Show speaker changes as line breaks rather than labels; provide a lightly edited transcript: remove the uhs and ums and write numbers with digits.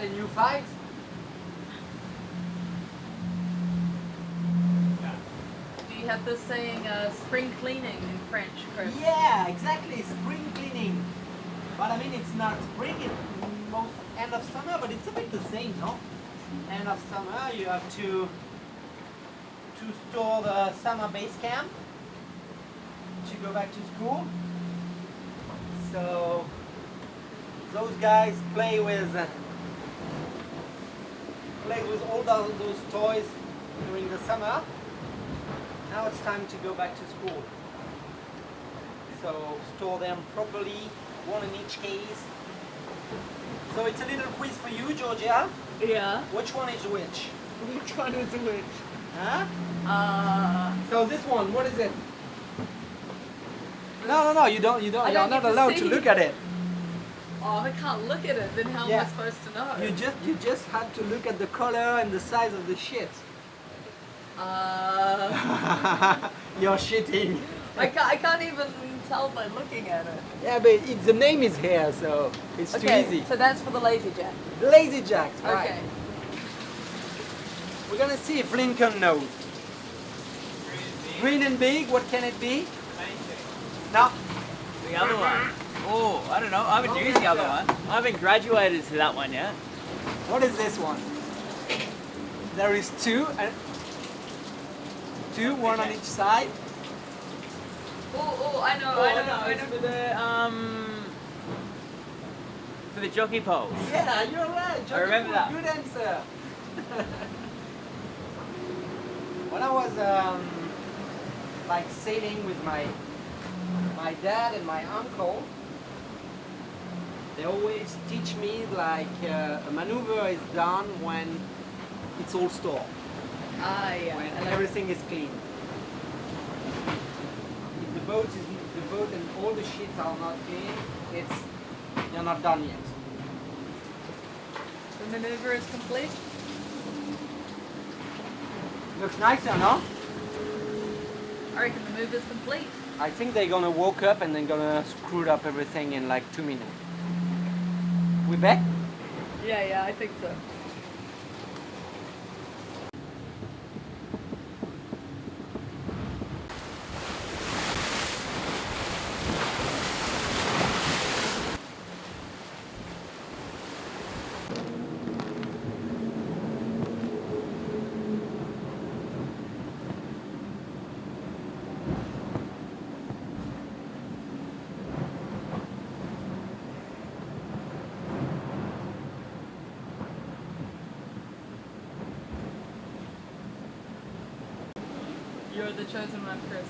a new fight?
Do you have this saying, spring cleaning in French, Chris?
Yeah, exactly, spring cleaning. But I mean, it's not spring, it's most end of summer, but it's a bit the same, no? End of summer, you have to store the summer base camp to go back to school. So those guys play with all those toys during the summer. Now it's time to go back to school. So store them properly, one in each case. So it's a little quiz for you, Georgia.
Yeah.
Which one is which?
Which one is which?
Huh? So this one, what is it? No, you don't. You're not allowed to look at it.
Oh, I can't look at it. Then how am I supposed to know?
You just have to look at the color and the size of the shit. You're shitting.
I can't even tell by looking at it.
Yeah, but the name is here, so it's too easy.
So that's for the Lazy Jack.
Lazy Jacks, right?
Okay.
We're gonna see if Lincoln knows. Green and big, what can it be? No.
The other one. Oh, I don't know. I haven't used the other one. I haven't graduated to that one yet.
What is this one? There is two, one on each side.
Oh, I know.
It's for the jockey poles.
Yeah, you're right.
I remember that.
Good answer. When I was like sailing with my dad and my uncle, they always teach me like a maneuver is done when it's all stored.
Yeah.
When everything is clean. If the boat and all the sheets are not clean, you're not done yet.
The maneuver is complete.
Looks nicer, no?
I reckon the move is complete.
I think they're gonna woke up and then gonna screw up everything in like 2 minutes. We back?
Yeah, I think so. You're the chosen one, Chris.